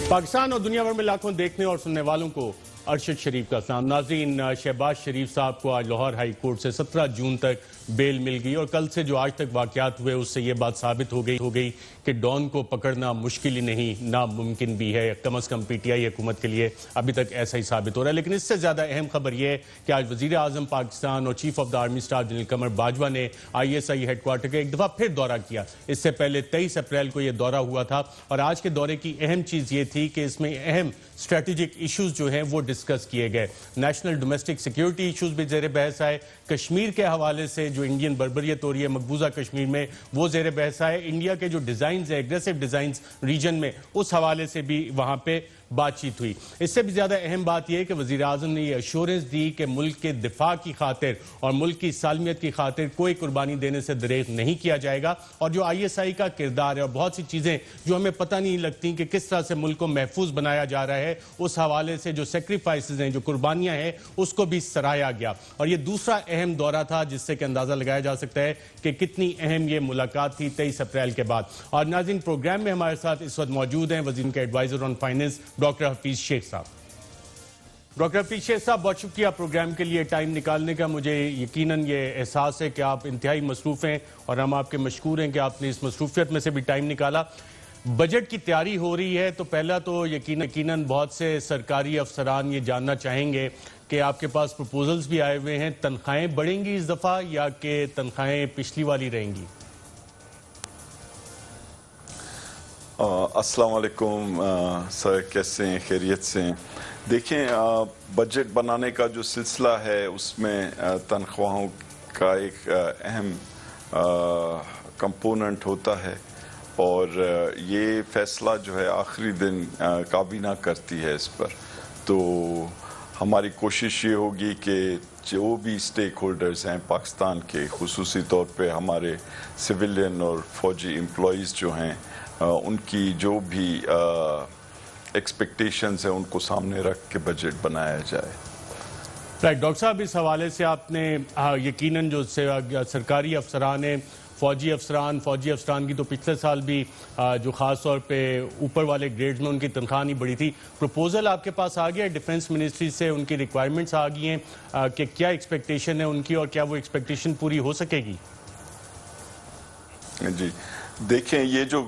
पाकिस्तान और दुनिया भर में लाखों देखने और सुनने वालों को अरशद शरीफ का सलाम। नाज़रीन, शहबाज शरीफ साहब को आज लाहौर हाई कोर्ट से 17 जून तक बेल मिल गई और कल से जो आज तक वाक़यात हुए उससे ये बात साबित हो गई कि डॉन को पकड़ना मुश्किल ही नहीं नामुमकिन भी है। कम अज़ कम पीटीआई हुकूमत के लिए अभी तक ऐसा ही साबित हो रहा है। लेकिन इससे ज़्यादा अहम खबर यह है कि आज वज़ीर आज़म पाकिस्तान और chief of the army staff general Qamar Bajwa ने ISI हेडक्वार्टर का एक दफ़ा फिर दौरा किया। इससे पहले 23 अप्रैल को यह दौरा हुआ था और आज के दौरे की अहम चीज़ ये थी कि इसमें अहम स्ट्रेटेजिक इशूज़ जो हैं वो डिस्कस किए गए। नेशनल डोमेस्टिक सिक्योरिटी इशूज़ भी ज़ेर बहस आए। कश्मीर के हवाले से जो इंडियन बर्बरियत हो रही है मकबूजा कश्मीर में वो ज़ेर बहस आए। इंडिया के जो डिज़ाइंस है एग्रेसिव डिज़ाइंस रीजन में उस हवाले से भी वहाँ पे बातचीत हुई। इससे भी ज़्यादा अहम बात यह है कि वज़ीर आज़म ने यह अश्योरेंस दी कि मुल्क के दिफा की खातिर और मुल्क की सालमियत की खातिर कोई कुर्बानी देने से दरेग नहीं किया जाएगा। और जो ISI का किरदार है और बहुत सी चीज़ें जो हमें पता नहीं लगती कि किस तरह से मुल्क को महफूज बनाया जा रहा है, उस हवाले से जो सेक्रीफाइसेस हैं, जो कुर्बानियाँ हैं, उसको भी सराहा गया। और ये दूसरा अहम दौरा था जिससे कि अंदाज़ा लगाया जा सकता है कि कितनी अहम ये मुलाकात थी 23 अप्रैल के बाद। और नाज़रीन, प्रोग्राम में हमारे साथ इस वक्त मौजूद हैं वज़ीर के adviser on finance doctor Hafeez Sheikh साहब। डॉक्टर हफीज शेख साहब, बहुत शुक्रिया प्रोग्राम के लिए टाइम निकालने का। मुझे यकीनन ये एहसास है कि आप इंतहाई मसरूफ़ हैं और हम आपके मशकूर हैं कि आपने इस मसरूफियत में से भी टाइम निकाला। बजट की तैयारी हो रही है तो पहला तो यकीनन बहुत से सरकारी अफसरान ये जानना चाहेंगे कि आपके पास प्रपोजल्स भी आए हुए हैं। तनख्वाहें बढ़ेंगी इस दफ़ा या कि तनख्वाहें पिछली वाली रहेंगी? अस्सलाम वालेकुम सर, कैसे हैं? खैरियत से हैं? देखें, बजट बनाने का जो सिलसिला है उसमें तनख्वाहों का एक अहम कंपोनेंट होता है और ये फैसला जो है आखिरी दिन काबीना करती है इस पर। तो हमारी कोशिश ये होगी कि जो भी स्टेक होल्डर्स हैं पाकिस्तान के, खुसूसी तौर पे हमारे सिविलियन और फौजी एम्प्लॉइज़ जो हैं, उनकी जो भी एक्सपेक्टेशंस हैं उनको सामने रख के बजट बनाया जाए। राइट डॉक्टर साहब, इस हवाले से आपने यकीनन जो सरकारी अफसरान हैं, फौजी अफसरान की तो पिछले साल भी जो ख़ास तौर पे ऊपर वाले ग्रेड्स में उनकी तनख्वाह नहीं बढ़ी थी। प्रपोजल आपके पास आ गया डिफेंस मिनिस्ट्री से, उनकी रिक्वायरमेंट्स आ गई हैं कि क्या एक्सपेक्टेशन है उनकी और क्या वो एक्सपेक्टेशन पूरी हो सकेगी? जी देखें, ये जो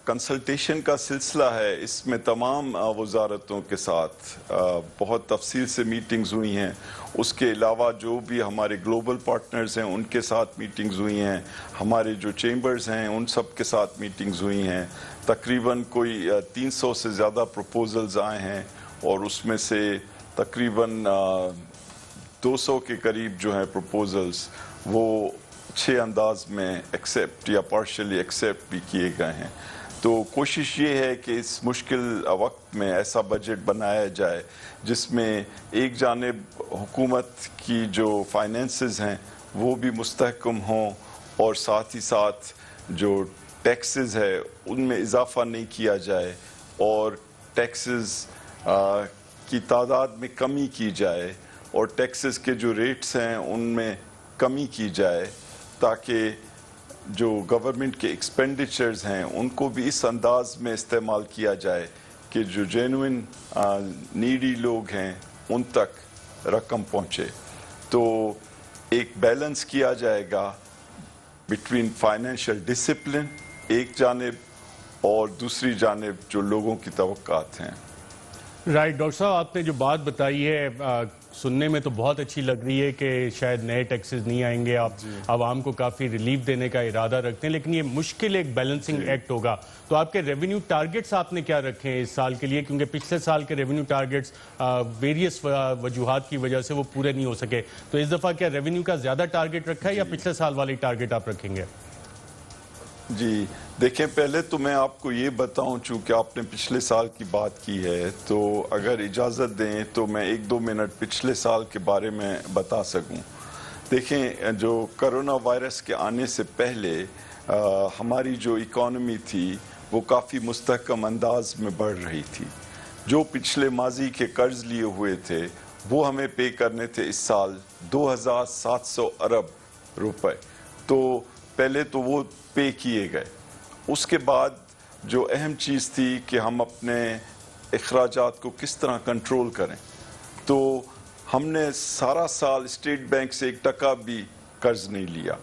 कंसल्टेशन का सिलसिला है इसमें तमाम वजारतों के साथ बहुत तफसील से मीटिंग्स हुई हैं। उसके अलावा जो भी हमारे ग्लोबल पार्टनर्स हैं उनके साथ मीटिंग्स हुई हैं, हमारे जो चेंबर्स हैं उन सब के साथ मीटिंग्स हुई हैं। तकरीबन कोई 300 से ज़्यादा प्रपोजल्स आए हैं और उसमें से तकरीबन 200 के करीब जो हैं प्रपोजल्स वो 6 अंदाज में एक्सेप्ट या पार्शली एक्सेप्ट भी किए गए हैं। तो कोशिश ये है कि इस मुश्किल वक्त में ऐसा बजट बनाया जाए जिसमें एक जानिब हुकूमत की जो फाइनेंसेस हैं वो भी मुस्तहकम हों और साथ ही साथ जो टैक्सेस है उनमें इजाफा नहीं किया जाए और टैक्सेस की तादाद में कमी की जाए और टैक्सेस के जो रेट्स हैं उनमें कमी की जाए ताकि जो गवर्नमेंट के एक्सपेंडिचर्स हैं उनको भी इस अंदाज में इस्तेमाल किया जाए कि जो जेन्युइन नीडी लोग हैं उन तक रकम पहुँचे। तो एक बैलेंस किया जाएगा बिटवीन फाइनेंशियल डिसिप्लिन एक जानिब और दूसरी जानिब जो लोगों की तवक्कात हैं। राइट डॉक्टर साहब, आपने जो बात बताई है सुनने में तो बहुत अच्छी लग रही है कि शायद नए टैक्सेस नहीं आएंगे, आप आवाम को काफ़ी रिलीफ देने का इरादा रखते हैं, लेकिन ये मुश्किल एक बैलेंसिंग एक्ट होगा। तो आपके रेवेन्यू टारगेट्स आपने क्या रखे हैं इस साल के लिए? क्योंकि पिछले साल के रेवेन्यू टारगेट्स वेरियस वजूहात की वजह से वो पूरे नहीं हो सके। तो इस दफ़ा क्या रेवेन्यू का ज़्यादा टारगेट रखा है या पिछले साल वाली टारगेट आप रखेंगे? जी देखें, पहले तो मैं आपको ये बताऊं, चूँकि आपने पिछले साल की बात की है तो अगर इजाज़त दें तो मैं 1-2 मिनट पिछले साल के बारे में बता सकूं। देखें, जो कोरोना वायरस के आने से पहले हमारी जो इकॉनमी थी वो काफ़ी मुस्तहकम अंदाज में बढ़ रही थी। जो पिछले माजी के कर्ज लिए हुए थे वो हमें पे करने थे इस साल 2700 अरब रुपए। तो पहले तो वो पे किए गए। उसके बाद جو اہم چیز تھی کہ ہم اپنے اخراجات کو کس طرح کنٹرول کریں، تو ہم نے سارا سال اسٹیٹ بینک سے 1 ٹکا بھی قرض نہیں لیا.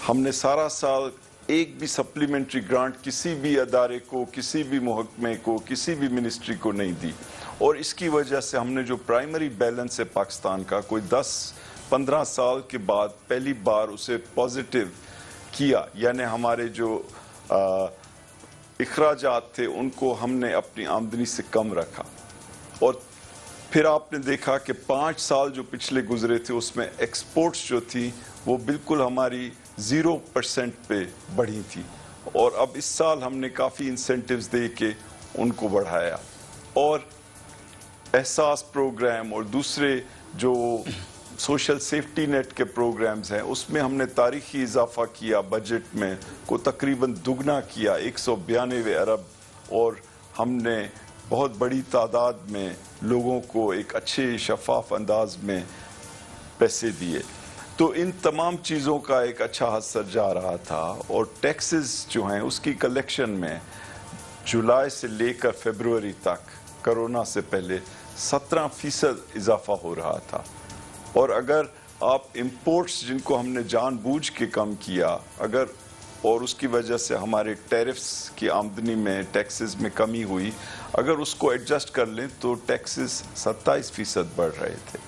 ہم نے سارا سال ایک بھی سپلیمنٹری گرانٹ کسی بھی ادارے کو، کسی بھی محکمے کو، کسی بھی منسٹری کو نہیں دی. اور اس کی وجہ سے ہم نے جو پرائمری بیلنس ہے پاکستان کا، کوئی 10-15 سال کے بعد پہلی بار اسے پازیٹیو کیا. یعنی ہمارے جو اخراجات تھے ان کو ہم نے اپنی آمدنی سے کم رکھا. اور پھر آپ نے دیکھا کہ 5 سال جو پچھلے گزرے تھے اس میں ایکسپورٹس جو تھی وہ بالکل ہماری 0% پہ بڑھی تھی. اور اب اس سال ہم نے کافی انسینٹیوز دے کے ان کو بڑھایا. اور احساس پروگرام اور دوسرے جو سوشل سیفٹی نیٹ کے پروگرامز ہیں اس میں ہم نے تاریخی اضافہ کیا. بجٹ میں کو تقریباً دگنا کیا، 192 ارب. اور ہم نے بہت بڑی تعداد میں لوگوں کو ایک اچھے شفاف انداز میں پیسے دیے. تو ان تمام چیزوں کا ایک اچھا اثر جا رہا تھا. اور ٹیکسز جو ہیں اس کی کلیکشن میں جولائی سے لے کر فیبروری تک کرونا سے پہلے 17% اضافہ ہو رہا تھا. اور اگر آپ امپورٹس جن کو ہم نے جان بوجھ کے کم کیا، اگر اور اس کی وجہ سے ہمارے ٹیرفس کی آمدنی میں ٹیکسز میں کمی ہوئی، اگر اس کو ایڈجسٹ کر لیں تو ٹیکسز 27% بڑھ رہے تھے.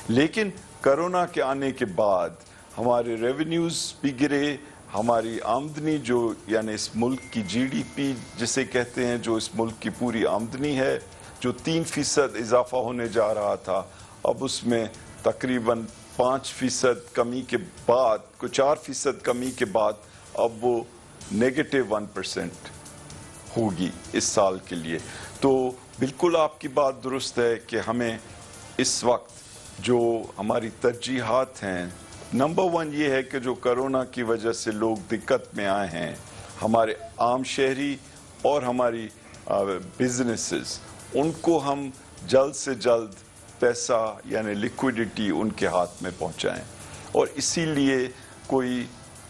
لیکن کرونا کے آنے کے بعد ہمارے ریونیوز بھی گرے. ہماری آمدنی جو یعنی اس ملک کی جی ڈی پی جسے کہتے ہیں، جو اس ملک کی پوری آمدنی ہے، جو 3% اضافہ ہونے جا رہا تھا، اب اس میں تقریباً 5% کمی کے بعد، کوئی 4% کمی کے بعد اب وہ -1% ہوگی اس سال کے لیے. تو بالکل آپ کی بات درست ہے کہ ہمیں اس وقت جو ہماری ترجیحات ہیں، نمبر 1 یہ ہے کہ جو کرونا کی وجہ سے لوگ دقت میں آئے ہیں، ہمارے عام شہری اور ہماری بزنسز، ان کو ہم جلد سے جلد پیسہ یعنی لیکوڈیٹی ان کے ہاتھ میں پہنچائیں. اور اسی لیے کوئی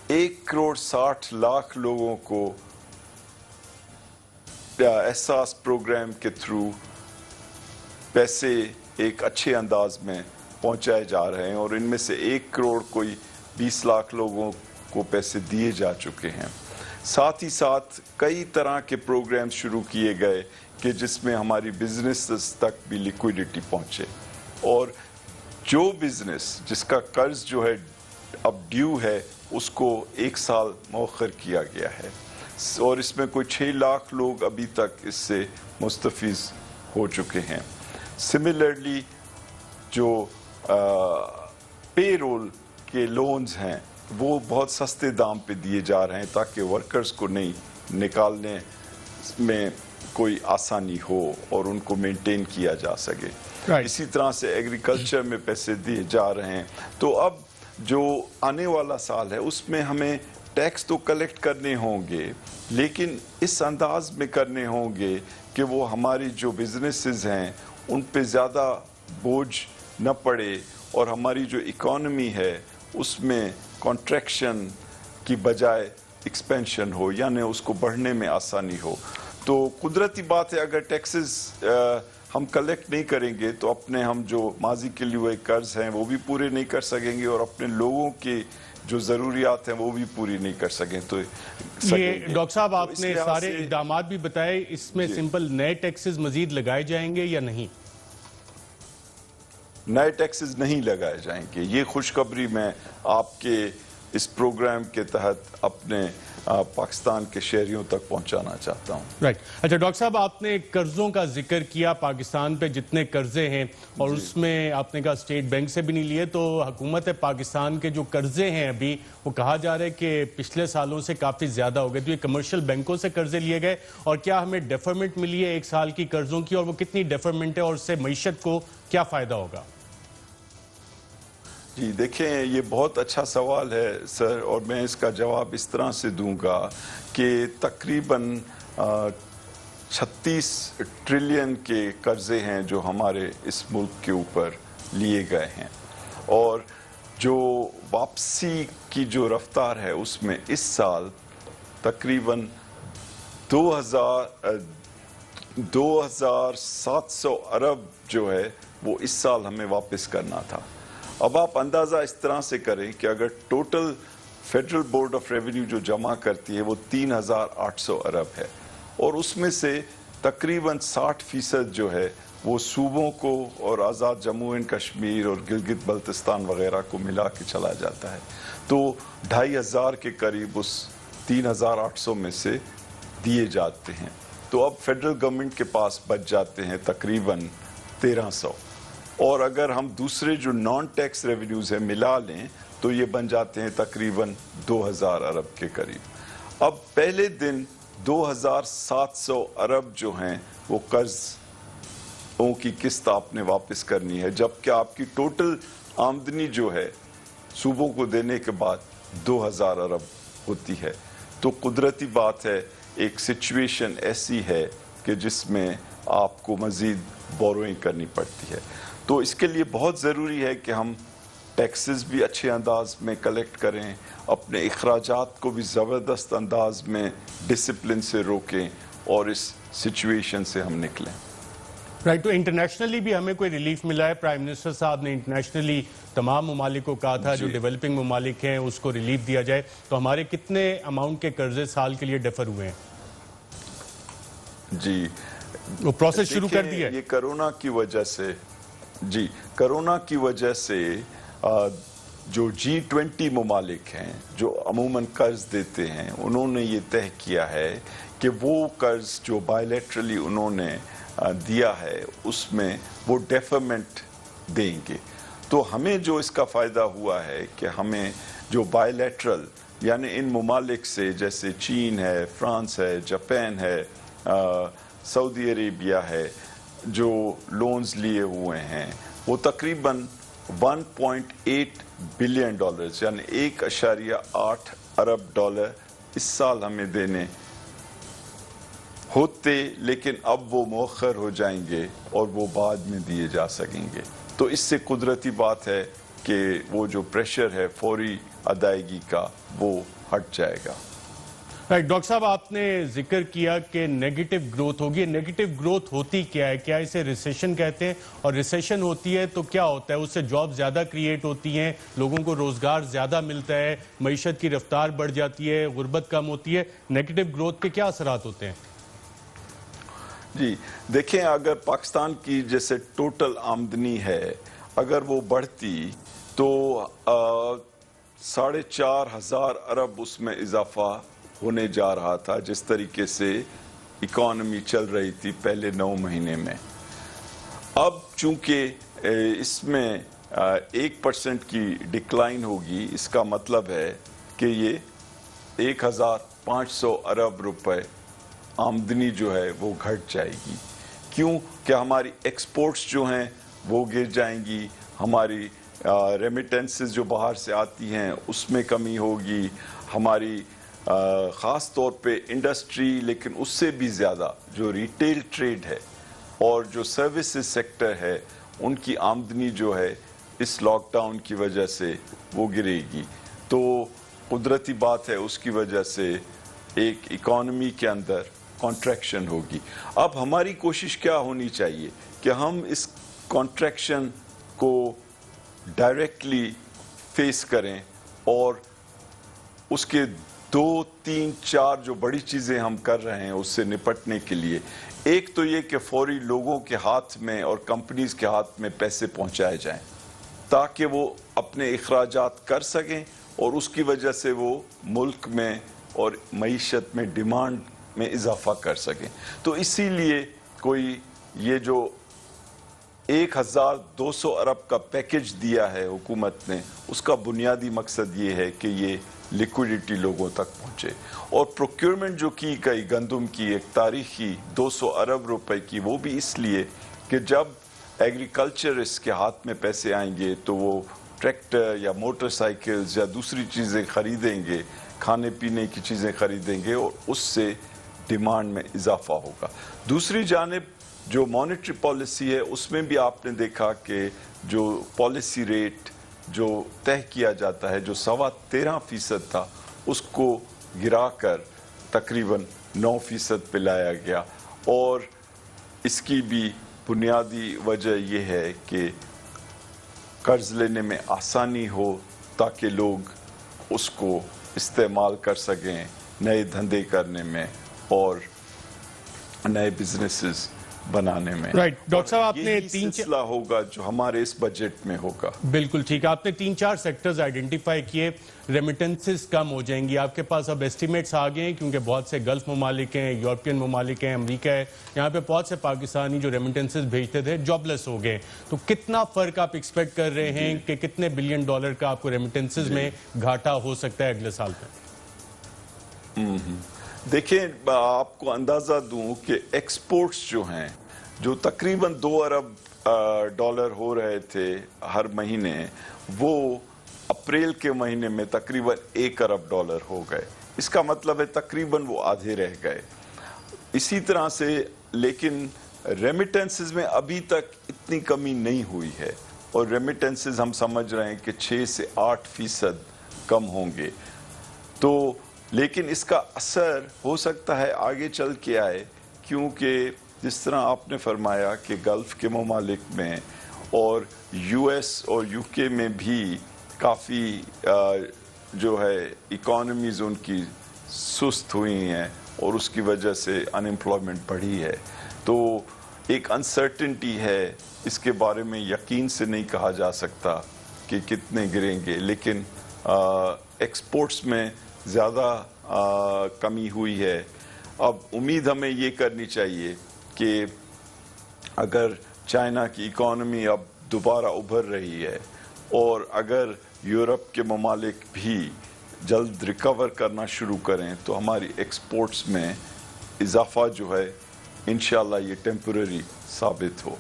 1.60 کروڑ لوگوں کو احساس پروگرام کے تھرو پیسے ایک اچھے انداز میں پہنچائے جا رہے ہیں. اور ان میں سے 1 کروڑ کوئی 20 لاکھ لوگوں کو پیسے دیے جا چکے ہیں. ساتھ ہی ساتھ کئی طرح کے پروگرام شروع کیے گئے کہ جس میں ہماری بزنس تک بھی لیکوڈیٹی پہنچے. اور جو بزنس جس کا قرض جو ہے اب ڈیو ہے اس کو 1 سال مؤخر کیا گیا ہے. اور اس میں کوئی 6 لاکھ لوگ ابھی تک اس سے مستفیض ہو چکے ہیں. سملرلی جو پے رول کے لونز ہیں وہ بہت سستے دام پہ دیے جا رہے ہیں تاکہ ورکرز کو نہیں نکالنے میں کوئی آسانی ہو اور ان کو مینٹین کیا جا سکے. اسی طرح سے ایگریکلچر میں پیسے دیے جا رہے ہیں. تو اب جو آنے والا سال ہے اس میں ہمیں ٹیکس تو کلیکٹ کرنے ہوں گے، لیکن اس انداز میں کرنے ہوں گے کہ وہ ہماری جو بزنسز ہیں ان پہ زیادہ بوجھ نہ پڑے اور ہماری جو اکانومی ہے اس میں کانٹریکشن کی بجائے ایکسپینشن ہو، یعنی اس کو بڑھنے میں آسانی ہو. تو قدرتی بات ہے اگر ٹیکسز ہم کلیکٹ نہیں کریں گے تو اپنے ہم جو ماضی کے لیے ہوئے قرض ہیں وہ بھی پورے نہیں کر سکیں گے اور اپنے لوگوں کے جو ضروریات ہیں وہ بھی پوری نہیں کر سکیں. تو یہ ڈاکٹر صاحب آپ نے سارے اقدامات بھی بتائے، اس میں سمپل نئے ٹیکسز مزید لگائے جائیں گے یا نہیں؟ نئے ٹیکسز نہیں لگائے جائیں گے. یہ خوشخبری میں آپ کے اس پروگرام کے تحت اپنے پاکستان کے شہریوں تک پہنچانا چاہتا ہوں. رائٹ. اچھا ڈاکٹر صاحب، آپ نے قرضوں کا ذکر کیا، پاکستان پہ جتنے قرضے ہیں اور اس میں آپ نے کہا اسٹیٹ بینک سے بھی نہیں لیے، تو حکومت پاکستان کے جو قرضے ہیں ابھی وہ کہا جا رہا ہے کہ پچھلے سالوں سے کافی زیادہ ہو گئے. تو یہ کمرشل بینکوں سے قرضے لیے گئے اور کیا ہمیں ڈیفرمنٹ ملی ہے 1 سال کی قرضوں کی، اور وہ کتنی ڈیفرمنٹ ہے اور اس سے معیشت کو کیا فائدہ ہوگا؟ جی دیکھیں، یہ بہت اچھا سوال ہے سر، اور میں اس کا جواب اس طرح سے دوں گا کہ تقریباً 36 ٹریلین کے قرضے ہیں جو ہمارے اس ملک کے اوپر لیے گئے ہیں. اور جو واپسی کی جو رفتار ہے اس میں اس سال تقریباً 2,700 अरब जो है वो इस साल हमें वापस करना था। अब आप अंदाज़ा इस तरह से करें कि अगर total federal board of revenue जो जमा करती है वो 3,800 अरब है और उसमें से तकरीबन 60% जो है वो सूबों को और आज़ाद जम्मू एंड कश्मीर और गिलगित बल्तिस्तान वगैरह को मिला के चला जाता है। तो 2,500 के करीब उस 3,800 में से दिए जाते हैं। तो अब फेडरल गवर्नमेंट के पास बच जाते हैं तकरीबन 1,300 और अगर हम दूसरे जो नॉन टैक्स रेवेन्यूज़ हैं मिला लें तो ये बन जाते हैं तकरीबन 2,000 अरब के करीब। अब पहले दिन 2,700 अरब जो हैं वो कर्ज़ों की किस्त आपने वापस करनी है, जबकि आपकी टोटल आमदनी जो है सूबों को देने के बाद 2,000 अरब होती है। तो कुदरती बात है, एक सिचुएशन ऐसी है कि जिसमें आपको मज़ीद बोरोइंग करनी पड़ती है। तो इसके लिए बहुत ज़रूरी है कि हम टैक्सेस भी अच्छे अंदाज में कलेक्ट करें, अपने अखराजात को भी ज़बरदस्त अंदाज में डिसिप्लिन से रोकें और इस सिचुएशन से हम निकलें। राइट, तो इंटरनेशनली भी हमें कोई रिलीफ मिला है? प्राइम मिनिस्टर साहब ने इंटरनेशनली तमाम ममालिक को कहा था जो डेवलपिंग ममालिक हैं उसको रिलीफ दिया जाए, तो हमारे कितने अमाउंट के कर्जे साल के लिए डेफर हुए हैं? जी, वो प्रोसेस शुरू कर दिया है? ये कोरोना की वजह से, जी कोरोना की वजह से जो G20 ममालिक हैं जो अमूमन कर्ज देते हैं उन्होंने ये तय किया है कि वो कर्ज जो बायलैटरली उन्होंने दिया है उसमें वो डेफरमेंट देंगे। तो हमें जो इसका फ़ायदा हुआ है कि हमें जो बायलैटरल यानी इन ममालिक से जैसे चीन है, फ्रांस है, जापान है, सऊदी अरेबिया है, जो लोन्स लिए हुए हैं वो तकरीबन 1.8 बिलियन डॉलर्स यानी 1.8 अरब डॉलर इस साल हमें देने होते, लेकिन अब वो मौखर हो जाएंगे और वो बाद में दिए जा सकेंगे। तो इससे कुदरती बात है कि वो जो प्रेशर है फौरी अदायगी का वो हट जाएगा। राइट, डॉक्टर साहब आपने जिक्र किया कि नेगेटिव ग्रोथ होगी। नेगेटिव ग्रोथ होती क्या है? क्या इसे रिसेशन कहते हैं? और रिसेशन होती है तो क्या होता है? उससे जॉब ज़्यादा क्रिएट होती हैं, लोगों को रोज़गार ज़्यादा मिलता है, मईशत की रफ्तार बढ़ जाती है, गुर्बत कम होती है। नेगेटिव ग्रोथ के क्या असरात होते हैं? जी देखें, अगर पाकिस्तान की जैसे टोटल आमदनी है अगर वो बढ़ती तो 4,500 अरब उसमें इजाफा होने जा रहा था जिस तरीके से इकॉनमी चल रही थी पहले 9 महीने में। अब चूंकि इसमें 1% की डिक्लाइन होगी, इसका मतलब है कि ये 1,500 अरब रुपए आमदनी जो है वो घट जाएगी। क्यों? कि हमारी एक्सपोर्ट्स जो हैं वो गिर जाएंगी, हमारी रेमिटेंसेस जो बाहर से आती हैं उसमें कमी होगी, हमारी ख़ास तौर पे इंडस्ट्री, लेकिन उससे भी ज़्यादा जो रिटेल ट्रेड है और जो सर्विसेज सेक्टर है उनकी आमदनी जो है इस लॉकडाउन की वजह से वो गिरेगी। तो कुदरती बात है उसकी वजह से एक इकॉनमी के अंदर कॉन्ट्रैक्शन होगी। अब हमारी कोशिश क्या होनी चाहिए कि हम इस कॉन्ट्रैक्शन को डायरेक्टली फेस करें और उसके 2, 3, 4 जो बड़ी चीज़ें हम कर रहे हैं उससे निपटने के लिए। एक तो ये कि फौरी लोगों के हाथ में और कंपनीज के हाथ में पैसे पहुंचाए जाएं ताकि वो अपने अखराजात कर सकें और उसकी वजह से वो मुल्क में और मईशत में डिमांड में इजाफा कर सकें। तो इसीलिए कोई ये जो 1,200 अरब का पैकेज दिया है हुकूमत ने, उसका बुनियादी मकसद ये है कि ये लिक्विडिटी लोगों तक पहुँचे। और प्रोक्योरमेंट जो की गई गंदम की एक तारीखी 200 अरब रुपए की, वो भी इसलिए कि जब एग्रीकल्चरिस्ट के हाथ में पैसे आएंगे तो वो ट्रैक्टर या मोटरसाइकिल्स या दूसरी चीज़ें ख़रीदेंगे, खाने पीने की चीज़ें ख़रीदेंगे और उससे डिमांड में इजाफा होगा। दूसरी जानिब जो मॉनेटरी पॉलिसी है उसमें भी आपने देखा कि जो पॉलिसी रेट जो तय किया जाता है जो 13.25% था उसको गिराकर तकरीबन 9% पे लाया गया, और इसकी भी बुनियादी वजह यह है कि कर्ज लेने में आसानी हो ताकि लोग उसको इस्तेमाल कर सकें नए धंधे करने में और नए बिजनेसेस बनाने में। राइट डॉक्टर साहब, आपने यही सिलसिला होगा जो हमारे इस बजट में होगा। बिल्कुल ठीक है, आपने 3-4 सेक्टर्स आइडेंटिफाई किए। रेमिटेंसेस कम हो जाएंगी, आपके पास अब एस्टिमेट्स आ गए हैं, क्योंकि बहुत से गल्फ ममालिक हैं, यूरोपियन ममालिक हैं, अमेरिका है, यहाँ पे बहुत से पाकिस्तानी जो रेमिटेंसेस भेजते थे जॉबलेस हो गए। तो कितना फर्क आप एक्सपेक्ट कर रहे हैं कि कितने बिलियन डॉलर का आपको रेमिटेंसेस में घाटा हो सकता है अगले साल में? देखिए, आपको अंदाजा दूं कि एक्सपोर्ट्स जो हैं, जो तकरीबन 2 अरब डॉलर हो रहे थे हर महीने, वो अप्रैल के महीने में तकरीबन 1 अरब डॉलर हो गए। इसका मतलब है तकरीबन वो आधे रह गए। इसी तरह से लेकिन रेमिटेंसेस में अभी तक इतनी कमी नहीं हुई है, और रेमिटेंसेस हम समझ रहे हैं कि 6 से 8% कम होंगे। तो लेकिन इसका असर हो सकता है आगे चल के आए, क्योंकि जिस तरह आपने फरमाया कि गल्फ के ममालिक में और यूएस और यूके में भी काफ़ी जो है इकॉनमीज़ उनकी सुस्त हुई हैं और उसकी वजह से अनएम्प्लॉयमेंट बढ़ी है। तो एक अनसर्टेनिटी है, इसके बारे में यकीन से नहीं कहा जा सकता कि कितने गिरेंगे, लेकिन एक्सपोर्ट्स में ज़्यादा कमी हुई है। अब उम्मीद हमें ये करनी चाहिए कि अगर चाइना की इकॉनमी अब दोबारा उभर रही है और अगर यूरोप के ममालिक भी जल्द रिकवर करना शुरू करें, तो हमारी एक्सपोर्ट्स में इजाफा जो है इंशाल्लाह ये टेम्पररी साबित हो।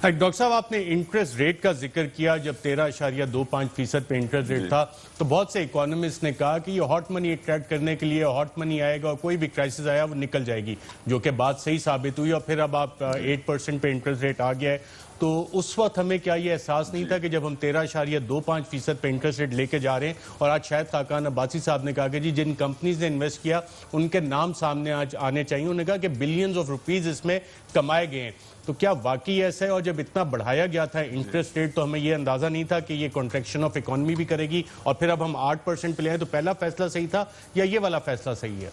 डॉक्टर साहब, आपने इंटरेस्ट रेट का जिक्र किया। जब 13.25% पे इंटरेस्ट रेट था, तो बहुत से इकोनॉमिस्ट ने कहा कि ये हॉट मनी अट्रैक्ट करने के लिए हॉट मनी आएगा और कोई भी क्राइसिस आया वो निकल जाएगी, जो कि बात सही साबित हुई। और फिर अब आप 8% पे इंटरेस्ट रेट आ गया है। तो उस वक्त हमें क्या ये एहसास नहीं था कि जब हम 13.25% पे इंटरेस्ट रेट लेके जा रहे हैं, और आज शायद खाकान अब्बासी साहब ने कहा कि जी जिन कंपनीज ने इन्वेस्ट किया उनके नाम सामने आज आने चाहिए। उन्होंने कहा कि बिलियंस ऑफ रुपीज इसमें कमाए गए हैं। तो क्या वाकई ऐसा है? और जब इतना बढ़ाया गया था इंटरेस्ट रेट, तो हमें ये अंदाजा नहीं था कि ये कॉन्ट्रैक्शन ऑफ इकोनॉमी भी करेगी, और फिर अब हम 8% पे ले आए। तो पहला फैसला सही था या ये वाला फैसला सही है?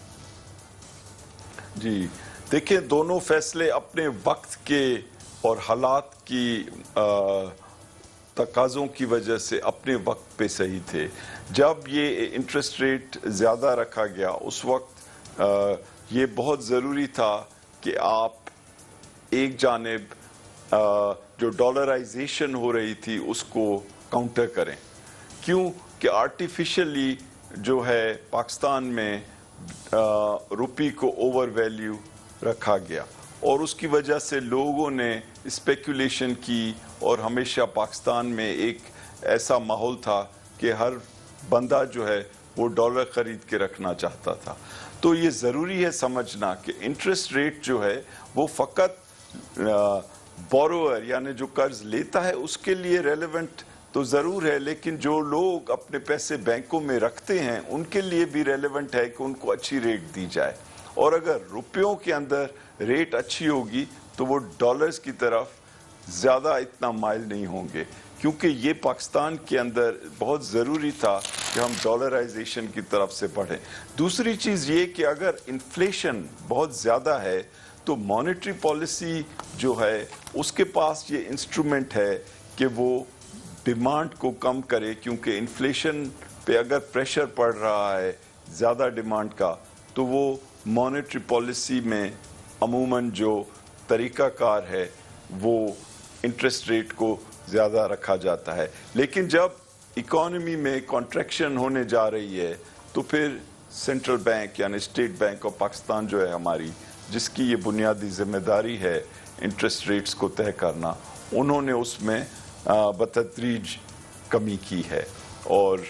जी देखिए, दोनों फैसले अपने वक्त के और हालात की तकाज़ों की वजह से अपने वक्त पे सही थे। जब ये इंटरेस्ट रेट ज़्यादा रखा गया, उस वक्त ये बहुत ज़रूरी था कि आप एक जानिब जो डॉलराइजेशन हो रही थी उसको काउंटर करें। क्यों कि आर्टिफिशियली जो है पाकिस्तान में रुपये को ओवर वैल्यू रखा गया, और उसकी वजह से लोगों ने स्पेकुलेशन की, और हमेशा पाकिस्तान में एक ऐसा माहौल था कि हर बंदा जो है वो डॉलर ख़रीद के रखना चाहता था। तो ये ज़रूरी है समझना कि इंटरेस्ट रेट जो है वो फ़कत बोरोअर यानी जो कर्ज लेता है उसके लिए रेलेवेंट तो ज़रूर है, लेकिन जो लोग अपने पैसे बैंकों में रखते हैं उनके लिए भी रेलेवेंट है कि उनको अच्छी रेट दी जाए। और अगर रुपयों के अंदर रेट अच्छी होगी तो वो डॉलर्स की तरफ ज़्यादा इतना माइल नहीं होंगे, क्योंकि ये पाकिस्तान के अंदर बहुत ज़रूरी था कि हम डॉलराइजेशन की तरफ से बढ़ें। दूसरी चीज़ ये कि अगर इन्फ्लेशन बहुत ज़्यादा है तो मॉनेटरी पॉलिसी जो है उसके पास ये इंस्ट्रूमेंट है कि वो डिमांड को कम करे, क्योंकि इन्फ्लेशन पे अगर प्रेशर पड़ रहा है ज़्यादा डिमांड का, तो वो मॉनेटरी पॉलिसी में अमूमन जो तरीक़ाकार है वो इंटरेस्ट रेट को ज़्यादा रखा जाता है। लेकिन जब इकॉनमी में कॉन्ट्रैक्शन होने जा रही है तो फिर सेंट्रल बैंक यानी स्टेट बैंक ऑफ पाकिस्तान जो है हमारी, जिसकी ये बुनियादी जिम्मेदारी है इंटरेस्ट रेट्स को तय करना, उन्होंने उसमें बतदरीज कमी की है। और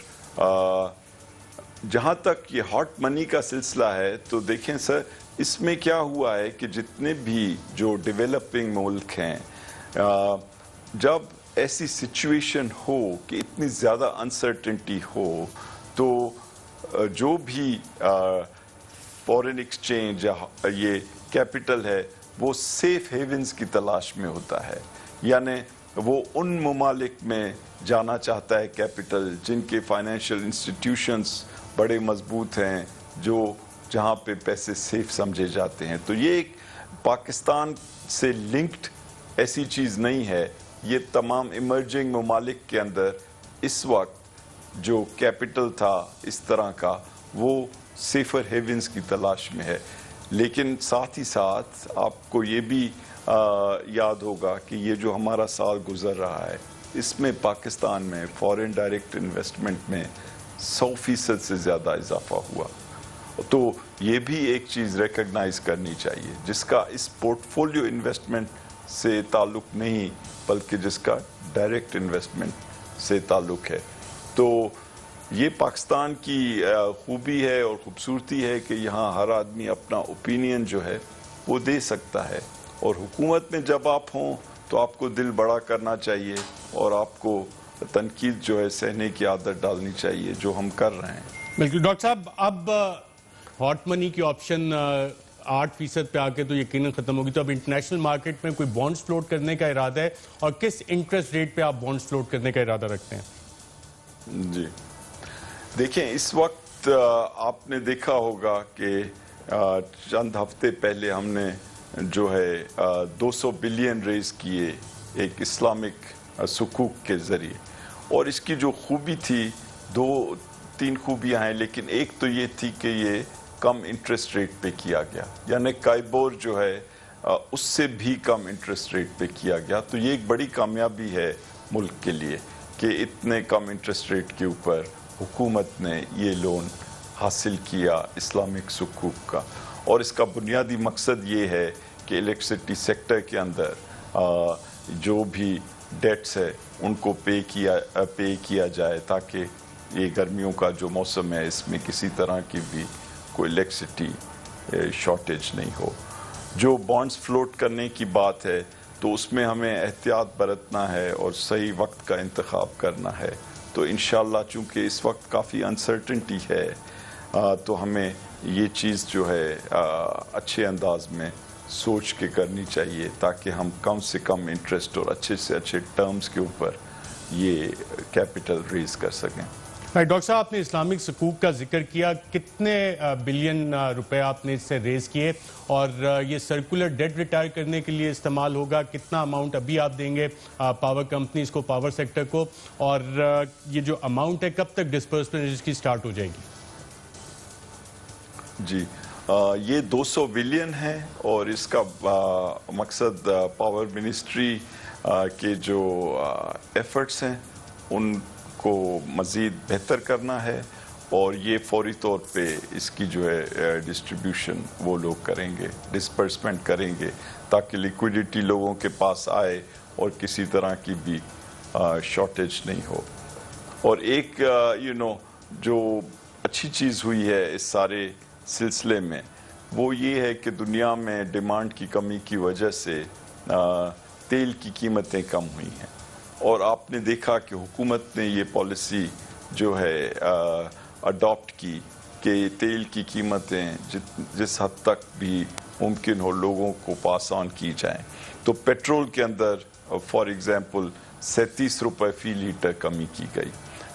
जहाँ तक ये हॉट मनी का सिलसिला है, तो देखें सर, इसमें क्या हुआ है कि जितने भी जो डेवलपिंग मुल्क हैं, जब ऐसी सिचुएशन हो कि इतनी ज़्यादा अनसर्टेनिटी हो, तो जो भी फॉरेन एक्सचेंज या ये कैपिटल है वो सेफ हेवन्स की तलाश में होता है, यानी वो उन ममालिक में जाना चाहता है कैपिटल जिनके फाइनेंशियल इंस्टीट्यूशंस बड़े मजबूत हैं, जो जहाँ पे पैसे सेफ समझे जाते हैं। तो ये एक पाकिस्तान से लिंक्ड ऐसी चीज़ नहीं है, ये तमाम इमर्जिंग ममालिक के अंदर इस वक्त जो कैपिटल था इस तरह का वो सेफर हेवन्स की तलाश में है। लेकिन साथ ही साथ आपको ये भी याद होगा कि ये जो हमारा साल गुजर रहा है इसमें पाकिस्तान में फॉरेन डायरेक्ट इन्वेस्टमेंट में 100% से ज़्यादा इजाफा हुआ। तो ये भी एक चीज़ रिकग्नाइज करनी चाहिए जिसका इस पोर्टफोलियो इन्वेस्टमेंट से ताल्लुक़ नहीं बल्कि जिसका डायरेक्ट इन्वेस्टमेंट से ताल्लुक़ है। तो ये पाकिस्तान की खूबी है और ख़ूबसूरती है कि यहाँ हर आदमी अपना ओपिनियन जो है वो दे सकता है, और हुकूमत में जब आप हों तो आपको दिल बड़ा करना चाहिए और आपको तनकीद जो है सहने की आदत डालनी चाहिए, जो हम कर रहे हैं। बिल्कुल डॉक्टर साहब, अब हॉट मनी की ऑप्शन 8% पे आके तो यकीनन खत्म होगी, तो अब इंटरनेशनल मार्केट में कोई बॉन्ड्स फ्लोट करने का इरादा है, और किस इंटरेस्ट रेट पे आप बॉन्ड्स फ्लोट करने का इरादा रखते हैं? जी देखें, इस वक्त आपने देखा होगा कि चंद हफ्ते पहले हमने जो है 200 बिलियन रेज किए एक इस्लामिक सुकूक के ज़रिए, और इसकी जो खूबी थी 2-3 खूबियाँ हैं, लेकिन एक तो ये थी कि ये कम इंटरेस्ट रेट पे किया गया, यानी काइबोर जो है उससे भी कम इंटरेस्ट रेट पे किया गया। तो ये एक बड़ी कामयाबी है मुल्क के लिए कि इतने कम इंटरेस्ट रेट के ऊपर हुकूमत ने ये लोन हासिल किया इस्लामिक सुकूक का। और इसका बुनियादी मकसद ये है कि इलेक्ट्रिसिटी सेक्टर के अंदर जो भी डेट्स है उनको पे किया जाए, ताकि ये गर्मियों का जो मौसम है इसमें किसी तरह की भी कोई इलेक्ट्रिसिटी शॉर्टेज नहीं हो। जो बॉन्ड्स फ्लोट करने की बात है तो उसमें हमें एहतियात बरतना है और सही वक्त का इंतखाब करना है। तो इंशाल्लाह चूँकि इस वक्त काफ़ी अनसर्टेनिटी है तो हमें ये चीज़ जो है अच्छे अंदाज में सोच के करनी चाहिए, ताकि हम कम से कम इंटरेस्ट और अच्छे से अच्छे टर्म्स के ऊपर ये कैपिटल रेज कर सकें। डॉक्टर साहब, आपने इस्लामिक सुकूक का जिक्र किया, कितने बिलियन रुपए आपने इससे रेज किए, और ये सर्कुलर डेट रिटायर करने के लिए इस्तेमाल होगा? कितना अमाउंट अभी आप देंगे पावर कंपनीज को, पावर सेक्टर को, और ये जो अमाउंट है कब तक डिस्पर्समेंट इसकी स्टार्ट हो जाएगी? जी ये 200 बिलियन है, और इसका मकसद पावर मिनिस्ट्री के जो एफर्ट्स हैं उनको मज़ीद बेहतर करना है, और ये फौरी तौर पे इसकी जो है डिस्ट्रीब्यूशन वो लोग करेंगे, डिस्पर्समेंट करेंगे, ताकि लिक्विडिटी लोगों के पास आए और किसी तरह की भी शॉर्टेज नहीं हो। और एक जो अच्छी चीज़ हुई है इस सारे सिलसिले में वो ये है कि दुनिया में डिमांड की कमी की वजह से तेल की कीमतें कम हुई हैं, और आपने देखा कि हुकूमत ने ये पॉलिसी जो है अडॉप्ट की कि तेल की कीमतें जिस हद तक भी मुमकिन हो लोगों को पास ऑन की जाएं। तो पेट्रोल के अंदर फॉर एग्जांपल 37 रुपये फ़ी लीटर कमी की गई,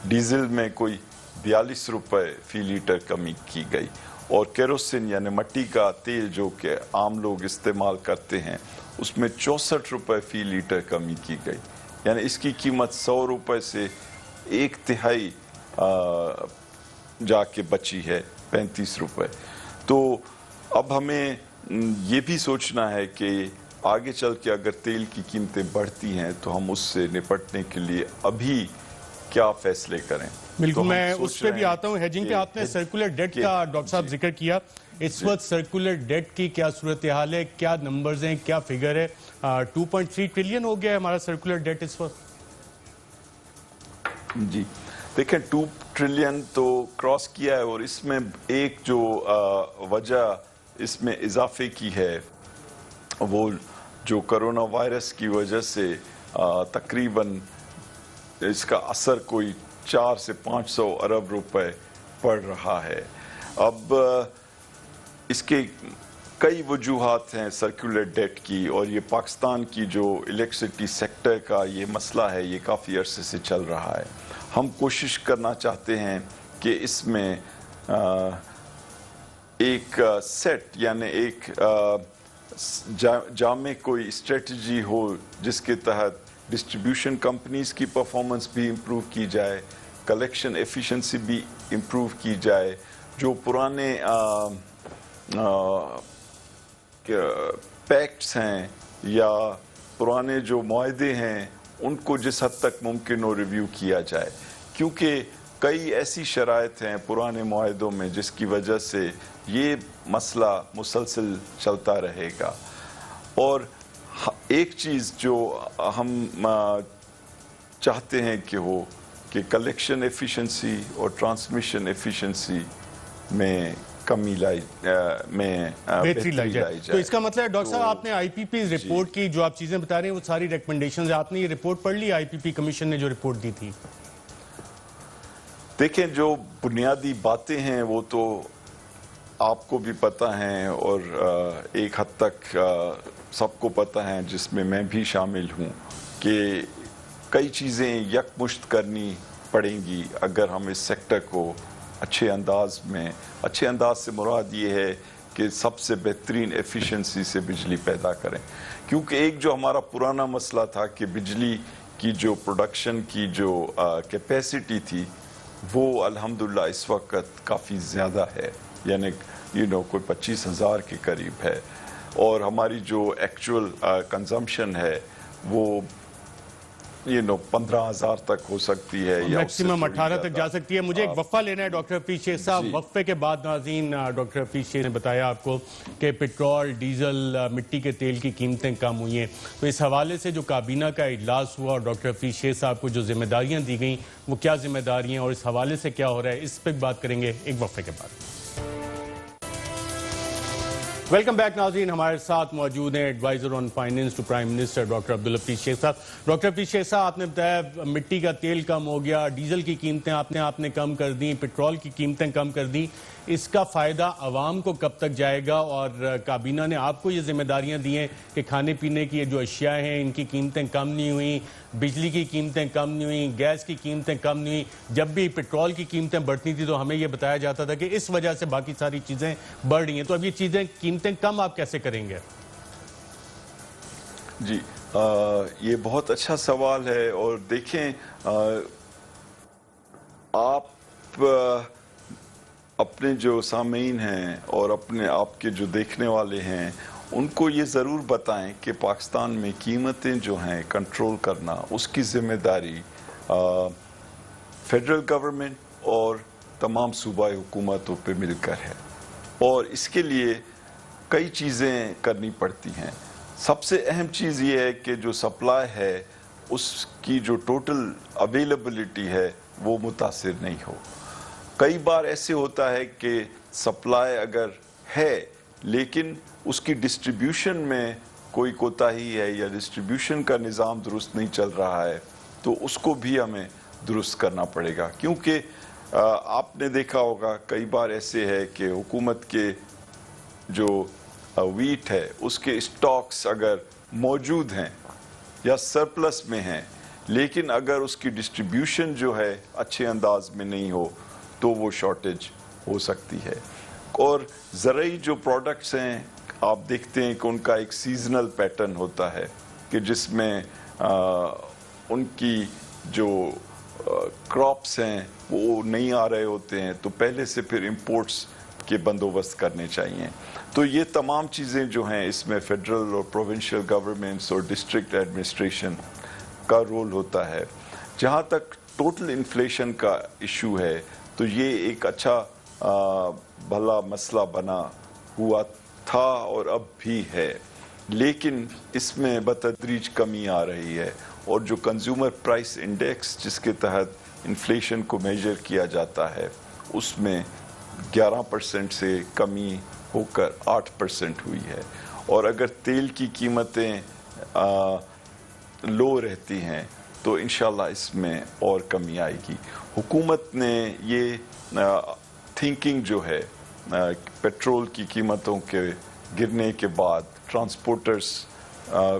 डीजल में कोई 42 रुपये फ़ी लीटर कमी की गई, और केरोसिन यानी मट्टी का तेल जो कि आम लोग इस्तेमाल करते हैं उसमें 64 रुपये फ़ी लीटर कमी की गई, यानी इसकी कीमत 100 रुपये से 1/3 जाके बची है 35 रुपये। तो अब हमें ये भी सोचना है कि आगे चल के अगर तेल की कीमतें बढ़ती हैं तो हम उससे निपटने के लिए अभी क्या फैसले करें। बिल्कुल, तो मैं उस पर भी आता हूँ। हेजिंग पे आपने सर्कुलर डेट का डॉक्टर साहब जिक्र किया, इस वक्त सर्कुलर डेट की क्या सूरत हाल है, क्या नंबर्स हैं, क्या फिगर है? 2.3 ट्रिलियन हो गया है हमारा सर्कुलर डेट इस वक्त। जी देखें, 2 ट्रिलियन तो क्रॉस किया है, और इसमें एक जो वजह इसमें इजाफे की है वो जो कोरोना वायरस की वजह से तकरीबन इसका असर कोई 400 से 500 अरब रुपए पड़ रहा है। अब اس کے کئی وجوہات ہیں سرکولر ڈیٹ کی, اور یہ پاکستان کی جو الیکٹرسٹی سیکٹر کا یہ مسئلہ ہے یہ کافی عرصے سے چل رہا ہے. ہم کوشش کرنا چاہتے ہیں کہ اس میں ایک سیٹ یعنی ایک جامع کوئی اسٹریٹجی ہو جس کے تحت ڈسٹریبیوشن کمپنیز کی پرفارمنس بھی امپروو کی جائے, کلیکشن ایفیشنسی بھی امپروو کی جائے, جو پرانے پیکٹس ہیں یا پرانے جو معاہدے ہیں ان کو جس حد تک ممکن ہو ریویو کیا جائے, کیونکہ کئی ایسی شرائط ہیں پرانے معاہدوں میں جس کی وجہ سے یہ مسئلہ مسلسل چلتا رہے گا. اور ایک چیز جو ہم چاہتے ہیں کہ ہو کہ کلیکشن ایفیشنسی اور ٹرانسمیشن ایفیشنسی میں کمی بہتری لائی جائے. تو اس کا مطلب ہے ڈاکٹر صاحب آپ نے آئی پی پی رپورٹ کی جو آپ چیزیں بتا رہے ہیں وہ ساری ریکمنڈیشنز, آپ نے یہ رپورٹ پڑھ لی آئی پی پی کمیشن نے جو رپورٹ دی تھی؟ دیکھیں جو بنیادی باتیں ہیں وہ تو آپ کو بھی پتہ ہیں اور ایک حد تک سب کو پتہ ہیں جس میں میں بھی شامل ہوں کہ کئی چیزیں یکمشت کرنی پڑیں گی اگر ہم اس سیکٹر کو اچھے انداز سے مراد یہ ہے کہ سب سے بہترین ایفیشنسی سے بجلی پیدا کریں, کیونکہ ایک جو ہمارا پرانا مسئلہ تھا کہ بجلی کی جو پروڈکشن کی جو کیپیسٹی تھی وہ الحمدللہ اس وقت کافی زیادہ ہے, یعنی کوئی 25,000 کے قریب ہے, اور ہماری جو ایکچول کنزمپشن ہے وہ 15,000 تک ہو سکتی ہے یا میکسیمم 18 تک جا سکتی ہے. مجھے ایک وقفہ لینا ہے ڈاکٹر حفیظ شیخ صاحب. وقفے کے بعد ناظرین ڈاکٹر حفیظ شیخ نے بتایا آپ کو کہ پیٹرول, ڈیزل, مٹی کے تیل کی قیمتیں کم ہوئی ہیں, تو اس حوالے سے جو کابینہ کا اجلاس ہوا اور ڈاکٹر حفیظ شیخ صاحب کو جو ذمہ داریاں دی گئیں وہ کیا ذمہ داریاں ہیں اور اس حوالے سے کیا ہو رہا ہے, اس پہ بات کریں گے ایک وقفے کے بعد. ویلکم بیک ناظرین, ہمارے ساتھ موجود ہیں adviser on finance to prime minister doctor Abdul Hafeez Sheikh صاحب. ڈاکٹر حفیظ شیخ صاحب, آپ نے بتایا مٹی کا تیل کم ہو گیا, ڈیزل کی قیمتیں آپ نے کم کر دیں, پیٹرول کی قیمتیں کم کر دیں, اس کا فائدہ عوام کو کب تک جائے گا؟ اور کابینہ نے آپ کو یہ ذمہ داریاں دی ہیں کہ کھانے پینے کی جو اشیاء ہیں ان کی قیمتیں کم نہیں ہوئیں, بجلی کی قیمتیں کم نہیں ہوئیں, گیس کی قیمتیں کم نہیں ہوئیں. جب بھی پیٹرول کی قیمتیں بڑھتی تھیں تو ہمیں یہ بتایا جاتا تھا کہ اس وجہ سے باقی ساری چیزیں بڑھ رہی ہیں. تو اب یہ قیمتیں کم آپ کیسے کریں گے؟ جی یہ بہت اچھا سوال ہے, اور دیکھیں آپ اپنے جو سامعین ہیں اور آپ کے جو دیکھنے والے ہیں ان کو یہ ضرور بتائیں کہ پاکستان میں قیمتیں جو ہیں کنٹرول کرنا اس کی ذمہ داری فیڈرل گورنمنٹ اور تمام صوبائی حکومتوں پہ مل کر ہے, اور اس کے لیے کئی چیزیں کرنی پڑتی ہیں. سب سے اہم چیز یہ ہے کہ جو سپلائی ہے اس کی جو ٹوٹل اویلیبلٹی ہے وہ متاثر نہیں ہو. کئی بار ایسے ہوتا ہے کہ سپلائی اگر ہے لیکن اس کی ڈسٹریبیوشن میں کوئی کوتاہی ہے یا ڈسٹریبیوشن کا نظام درست نہیں چل رہا ہے تو اس کو بھی ہمیں درست کرنا پڑے گا, کیونکہ آپ نے دیکھا ہوگا کئی بار ایسے ہے کہ حکومت کے جو ویٹ ہے اس کے اسٹاکس اگر موجود ہیں یا سرپلس میں ہیں لیکن اگر اس کی ڈسٹریبیوشن جو ہے اچھے انداز میں نہیں ہو تو وہ شارٹیج ہو سکتی ہے. اور زرعی جو پروڈکٹس ہیں آپ دیکھتے ہیں کہ ان کا ایک سیزنل پیٹرن ہوتا ہے کہ جس میں ان کی جو کراپس ہیں وہ نہیں آ رہے ہوتے ہیں تو پہلے سے پھر امپورٹس کے بندوبست کرنے چاہیے. تو یہ تمام چیزیں جو ہیں اس میں فیڈرل اور پروونشل گورنمنٹس اور ڈسٹرکٹ ایڈمنسٹریشن کا رول ہوتا ہے. جہاں تک ٹوٹل انفلیشن کا ایشو ہے تو یہ ایک اچھا بھلا مسئلہ بنا ہوا تھا اور اب بھی ہے, لیکن اس میں بتدریج کمی آ رہی ہے, اور جو کنزیومر پرائس انڈیکس جس کے تحت انفلیشن کو میجر کیا جاتا ہے اس میں 11% سے کمی ہو کر 8% ہوئی ہے. اور اگر تیل کی قیمتیں لو رہتی ہیں تو انشاءاللہ اس میں اور کمی آئے گی. حکومت نے یہ تھنکنگ جو ہے पेट्रोल की कीमतों के गिरने के बाद ट्रांसपोर्टर्स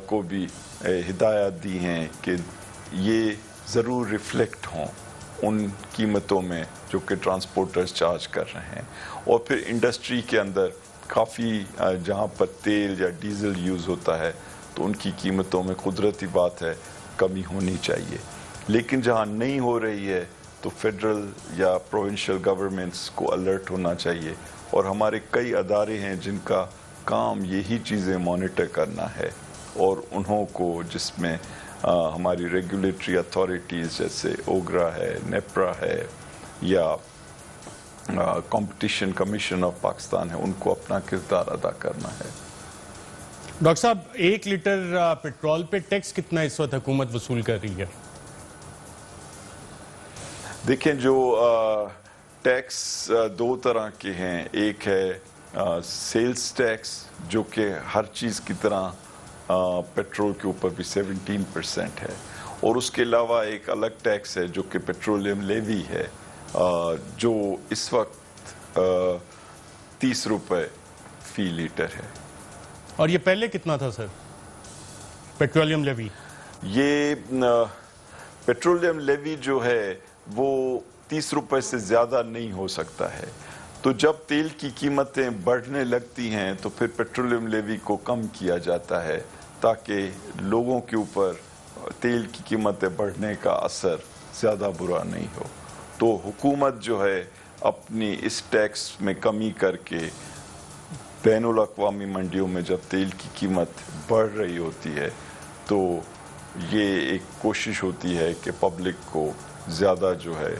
को भी हिदायत दी हैं कि ये ज़रूर रिफ्लेक्ट हों उन कीमतों में जो कि ट्रांसपोर्टर्स चार्ज कर रहे हैं। और फिर इंडस्ट्री के अंदर काफ़ी जहाँ पर तेल या डीज़ल यूज़ होता है तो उनकी कीमतों में कुदरती बात है कमी होनी चाहिए, लेकिन जहाँ नहीं हो रही है तो फेडरल या प्रोविंशियल गवर्नमेंट्स को अलर्ट होना चाहिए। और हमारे कई अदारे हैं जिनका काम यही चीज़ें मॉनिटर करना है, और उन्हों को जिसमें हमारी रेगुलेटरी अथॉरिटीज़ जैसे ओगरा है, नेप्रा है या कंपटीशन कमीशन ऑफ पाकिस्तान है, उनको अपना किरदार अदा करना है। डॉक्टर साहब, 1 लीटर पेट्रोल पे टैक्स कितना इस वक्त हुकूमत वसूल कर रही है? देखें, जो टैक्स दो तरह के हैं। एक है सेल्स टैक्स जो कि हर चीज़ की तरह पेट्रोल के ऊपर भी 17% है, और उसके अलावा एक अलग टैक्स है जो कि पेट्रोलियम लेवी है जो इस वक्त 30 रुपये फी लीटर है। और ये पहले कितना था सर, पेट्रोलियम लेवी? ये पेट्रोलियम लेवी जो है वो 30 रुपये से ज़्यादा नहीं हो सकता है। तो जब तेल की कीमतें बढ़ने लगती हैं तो फिर पेट्रोलियम लेवी को कम किया जाता है ताकि लोगों के ऊपर तेल की कीमतें बढ़ने का असर ज़्यादा बुरा नहीं हो। तो हुकूमत जो है अपनी इस टैक्स में कमी करके बैनुल अक़वामी मंडियों में जब तेल की कीमत बढ़ रही होती है तो ये एक कोशिश होती है कि पब्लिक को ज़्यादा जो है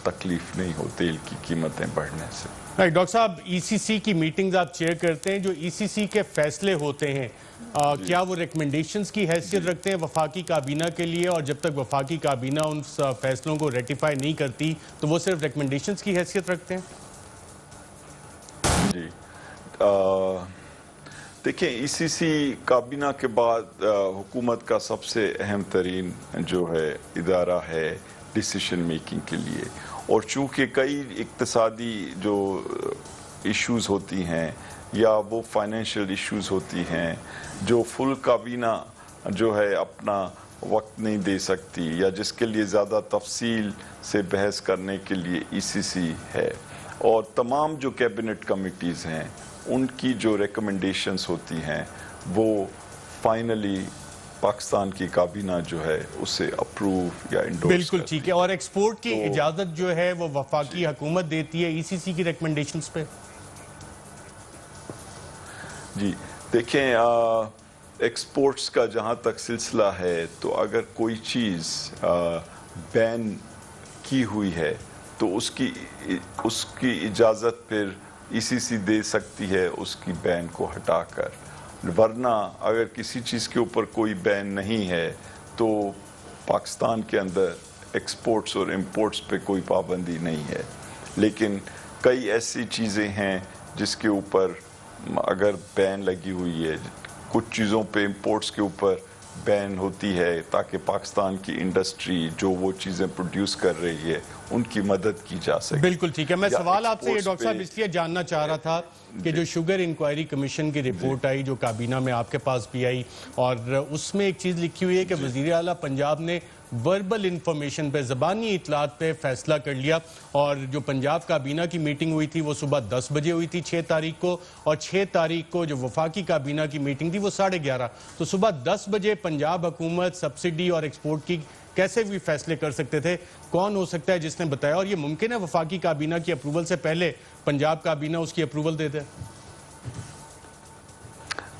तकलीफ नहीं हो तेल की कीमतें बढ़ने से। राइट। डॉक्टर साहब, ईसीसी की मीटिंग्स आप चेयर करते हैं, जो ईसीसी के फैसले होते हैं क्या वो रिकमेंडेशंस की हैसियत रखते हैं वफाकी काबीना के लिए, और जब तक वफाकी काबीना उन फैसलों को रेटिफाई नहीं करती तो वो सिर्फ रिकमेंडेशंस की हैसियत रखते हैं? जी, देखिए, ईसीसी काबीना के बाद हुकूमत का सबसे अहम तरीन जो है इदारा है डिसीशन मेकिंग के लिए, और चूँकि कई इक्तसादी जो इश्यूज़ होती हैं या वो फाइनेंशियल इश्यूज़ होती हैं जो फुल काबीना जो है अपना वक्त नहीं दे सकती या जिसके लिए ज़्यादा तफसील से बहस करने के लिए ईसीसी है, और तमाम जो कैबिनेट कमिटीज़ हैं उनकी जो रिकमेंडेशंस होती हैं वो फाइनली पाकिस्तान की काबीना जो है उसे अप्रूव या इंडोर्स बिल्कुल ठीक है। और एक्सपोर्ट की तो इजाज़त जो है वो वफाकी हुकूमत देती है ईसीसी की रिकमेंडेशंस पे? जी, देखें, एक्सपोर्ट्स का जहाँ तक सिलसिला है तो अगर कोई चीज़ बैन की हुई है तो उसकी इजाज़त फिर ईसीसी दे सकती है उसकी बैन को हटाकर, वरना अगर किसी चीज़ के ऊपर कोई बैन नहीं है तो पाकिस्तान के अंदर एक्सपोर्ट्स और इंपोर्ट्स पे कोई पाबंदी नहीं है। लेकिन कई ऐसी चीज़ें हैं जिसके ऊपर अगर बैन लगी हुई है, कुछ चीज़ों पे इंपोर्ट्स के ऊपर बैन होती है ताकि पाकिस्तान की इंडस्ट्री जो वो चीज़ें प्रोड्यूस कर रही है उनकी मदद की जा सके। बिल्कुल ठीक है। मैं या सवाल आपसे ये exports डॉक्टर साहब पे- इसलिए जानना चाह रहा था कि जो शुगर इंक्वायरी कमीशन की रिपोर्ट आई जो काबीना में आपके पास भी आई, और उसमें एक चीज़ लिखी हुई है कि वज़ीर आला पंजाब ने वर्बल इंफॉर्मेशन पे, ज़बानी इतलात पे फैसला कर लिया, और जो पंजाब काबीना की मीटिंग हुई थी वो सुबह 10 बजे हुई थी 6 तारीख को, और 6 तारीख को जो वफाकी काबीना की मीटिंग थी वो 11:30। तो सुबह 10 बजे पंजाब हुकूमत सब्सिडी और एक्सपोर्ट की कैसे भी फैसले कर सकते थे? कौन हो सकता है जिसने बताया? और ये मुमकिन है वफाकी काबीना की अप्रूवल से पहले पंजाब काबीना उसकी अप्रूवल दे दे?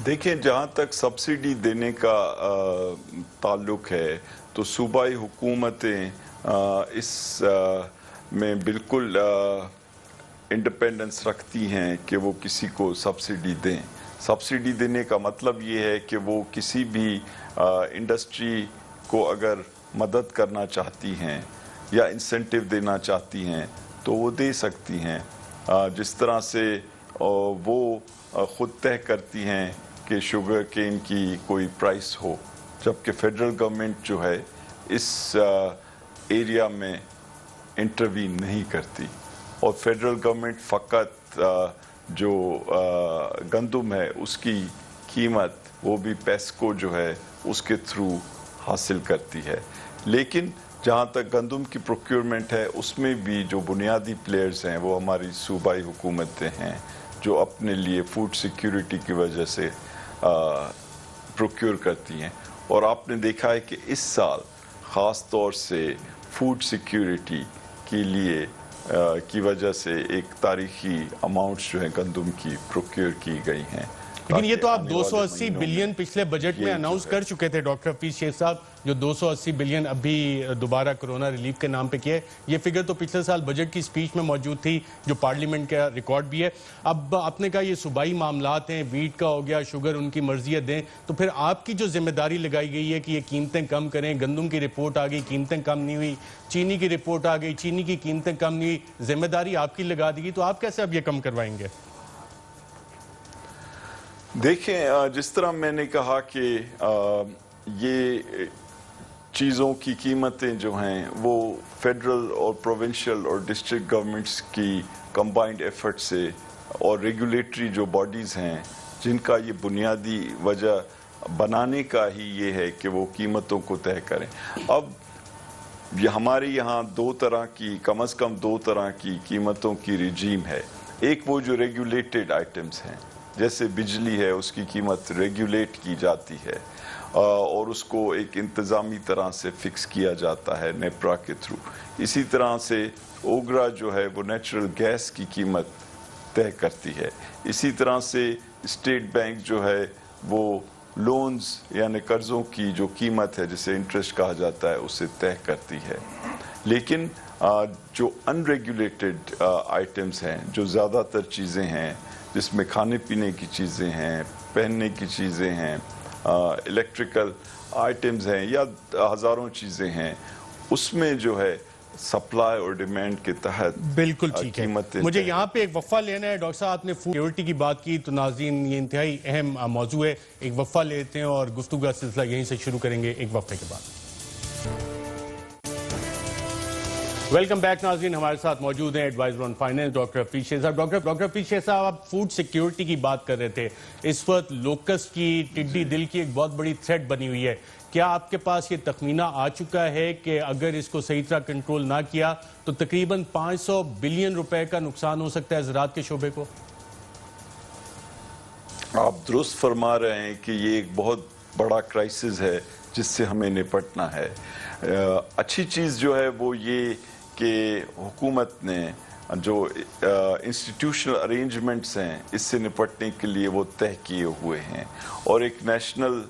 देखें, जहाँ तक सब्सिडी देने का ताल्लुक है तो सूबाई हुकूमतें इस में बिल्कुल इंडिपेंडेंस रखती हैं कि वो किसी को सब्सिडी दें। सब्सिडी देने का मतलब ये है कि वो किसी भी इंडस्ट्री को अगर मदद करना चाहती हैं या इंसेंटिव देना चाहती हैं तो वो दे सकती हैं, जिस तरह से वो ख़ुद तय करती हैं कि शुगर केन की कोई प्राइस हो, जबकि फेडरल गवर्नमेंट जो है इस एरिया में इंटरवीन नहीं करती। اور فیڈرل گورنمنٹ فقط جو گندم ہے اس کی قیمت وہ بھی پیسکو جو ہے اس کے تھرو حاصل کرتی ہے. لیکن جہاں تک گندم کی پروکیورمنٹ ہے اس میں بھی جو بنیادی پلیئرز ہیں وہ ہماری صوبائی حکومتیں ہیں جو اپنے لیے فوڈ سیکیورٹی کی وجہ سے پروکیور کرتی ہیں. اور آپ نے دیکھا ہے کہ اس سال خاص طور سے فوڈ سیکیورٹی کے لیے کی وجہ سے ایک تاریخی اماؤنٹس جو ہیں گندم کی پروکیور کی گئی ہیں. لیکن یہ تو آپ 280 بلین پچھلے بجٹ میں اناؤنس کر چکے تھے ڈاکٹر حفیظ شیخ صاحب, جو 280 بلین ابھی دوبارہ کرونا ریلیف کے نام پہ کیے. یہ فگر تو پچھلے سال بجٹ کی سپیچ میں موجود تھی جو پارلیمنٹ کا ریکارڈ بھی ہے. اب آپ نے کہا یہ صوبائی معاملات ہیں, ویٹ کا ہو گیا, شوگر ان کی مرضی ہے دیں, تو پھر آپ کی جو ذمہ داری لگائی گئی ہے کہ یہ قیمتیں کم کریں, گندم کی رپورٹ آ گئی قیمتیں کم نہیں ہوئی, چینی کی رپورٹ آ گئی چینی کی قیمتیں کم نہیں ہوئی, ذمہ داری آپ کی لگا دی گئی, تو آپ کیسے اب یہ کم کروائیں گے؟ دیکھیں, جس طرح میں نے کہا کہ یہ چیزوں کی قیمتیں جو ہیں وہ فیڈرل اور پروونشل اور ڈسٹرکٹ گورنمنٹس کی کمبائنڈ ایفرٹ سے اور ریگولیٹری جو باڈیز ہیں جن کا یہ بنیادی وجہ بنانے کا ہی یہ ہے کہ وہ قیمتوں کو طے کریں. اب یہ ہمارے یہاں کم از کم دو طرح کی قیمتوں کی رجیم ہے. ایک وہ جو ریگولیٹڈ آئٹمز ہیں, جیسے بجلی ہے اس کی قیمت ریگولیٹ کی جاتی ہے اور اس کو ایک انتظامی طرح سے فکس کیا جاتا ہے نیپرا کے تھرو. اسی طرح سے اوگرا جو ہے وہ نیچرل گیس کی قیمت طے کرتی ہے. اسی طرح سے اسٹیٹ بینک جو ہے وہ لونز یعنی قرضوں کی جو قیمت ہے جسے انٹرسٹ کہا جاتا ہے اسے طے کرتی ہے. لیکن جو ان ریگولیٹڈ آئٹمز ہیں, جو زیادہ تر چیزیں ہیں جس میں کھانے پینے کی چیزیں ہیں, پہننے کی چیزیں ہیں, الیکٹریکل آئٹمز ہیں یا ہزاروں چیزیں ہیں, اس میں جو ہے سپلائی اور ڈیمانڈ کے تحت بالکل ٹھیک ہے. مجھے یہاں پہ ایک وقفہ لینا ہے. ڈاکٹر صاحب آپ نے فوڈ سیکیورٹی کی بات کی تو ناظرین یہ انتہائی اہم موضوع ہے. ایک وقفہ لیتے ہیں اور گفتگو کا سلسلہ یہیں سے شروع کریں گے ایک وقفے کے بعد. ویلکم بیک ناظرین, ہمارے ساتھ موجود ہیں adviser on finance doctor Hafeez شیخ صاحب. ڈاکٹر حفیظ شیخ صاحب, آپ فوڈ سیکیورٹی کی بات کر رہے تھے. اس وقت لوکسٹ کی, ٹڈی دل کی ایک بہت بڑی تھریٹ بنی ہوئی ہے. کیا آپ کے پاس یہ تخمینہ آ چکا ہے کہ اگر اس کو صحیح طرح کنٹرول نہ کیا تو تقریباً 500 بلین روپے کا نقصان ہو سکتا ہے زراعت کے شعبے کو؟ آپ درست فرما رہے ہیں کہ یہ ایک بہت بڑا کرائسس ہے جس سے ہمیں نپٹنا ہے. اچھی چیز جو ہے وہ یہ کہ حکومت نے جو انسٹیٹیوشنل ارینجمنٹس ہیں اس سے نپٹنے کے لیے وہ طے کیے ہوئے ہیں, اور ایک نیشنل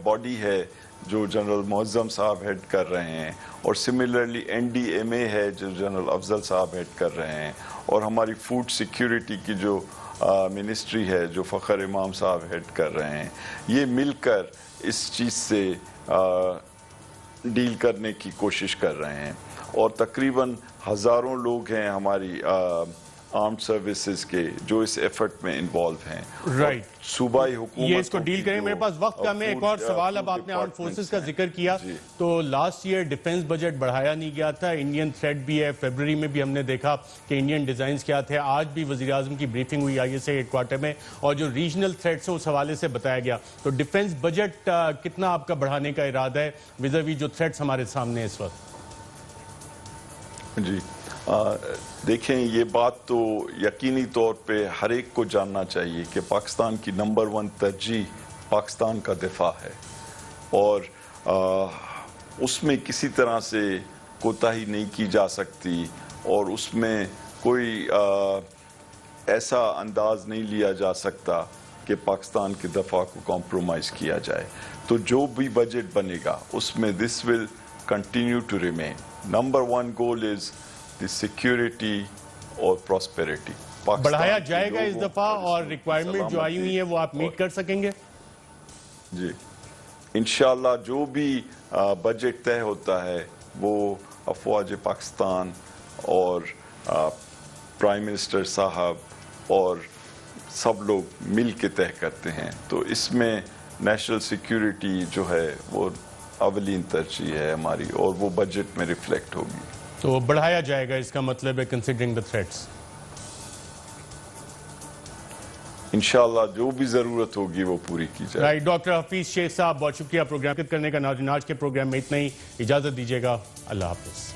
باڈی ہے جو جنرل معظم صاحب ہیڈ کر رہے ہیں, اور سملرلی NDMA ہے جو جنرل افضل صاحب ہیڈ کر رہے ہیں, اور ہماری فوڈ سیکیورٹی کی جو منسٹری ہے جو فخر امام صاحب ہیڈ کر رہے ہیں. یہ مل کر اس چیز سے ڈیل کرنے کی کوشش کر رہے ہیں, اور تقریباً ہزاروں لوگ ہیں ہماری آرمڈ سروسز کے جو اس ایفرٹ میں انوالو ہیں. رائٹ, صوبائی حکومت یہ اس کو ڈیل کریں. میرے پاس وقت کم ہے. ایک اور سوال, اب آپ نے آرمڈ فورسز کا ذکر کیا تو لاسٹ ایئر ڈیفنس بجٹ بڑھایا نہیں گیا تھا. انڈین تھریٹ بھی ہے, فیبرری میں بھی ہم نے دیکھا کہ انڈین ڈیزائنز کیا تھے. آج بھی وزیراعظم کی بریفنگ ہوئی ISA ہیڈ کوارٹر میں, اور جو ریجنل تھریٹس ہیں اس حوالے سے بتایا گیا. تو ڈیفنس بجٹ کتنا آپ کا بڑھانے کا ارادہ ہے ویزاوی جو تھریٹس ہمارے سامنے اس وقت؟ جی دیکھیں, یہ بات تو یقینی طور پہ ہر ایک کو جاننا چاہیے کہ پاکستان کی نمبر 1 ترجیح پاکستان کا دفاع ہے, اور اس میں کسی طرح سے کوتاہی نہیں کی جا سکتی, اور اس میں کوئی ایسا انداز نہیں لیا جا سکتا کہ پاکستان کے دفاع کو کمپرومائز کیا جائے. تو جو بھی بجٹ بنے گا اس میں this will continue to remain. Number 1 goal is the security اور prosperity. بڑھایا جائے گا اس دفعہ, اور ریکوائرمنٹ جو آئی ہوئی ہے وہ آپ میٹ کر سکیں گے؟ جی انشاءاللہ جو بھی بجٹ طے ہوتا ہے وہ افواج پاکستان اور پرائم منسٹر صاحب اور سب لوگ مل کے طے کرتے ہیں. تو اس میں نیشنل سیکیورٹی جو ہے وہ اولین ترجیح ہے ہماری, اور وہ بجٹ میں ریفلیکٹ ہوگی. تو بڑھایا جائے گا اس کا مطلب ہے کنسیڈرنگ دا تھریٹس. انشاءاللہ جو بھی ضرورت ہوگی وہ پوری کی جائے. رائٹ. ڈاکٹر حفیظ شیخ صاحب بہت شکریہ پروگرام کرنے کا. ناظرین آج کے پروگرام میں اتنا ہی. اجازت دیجیے گا. اللہ حافظ.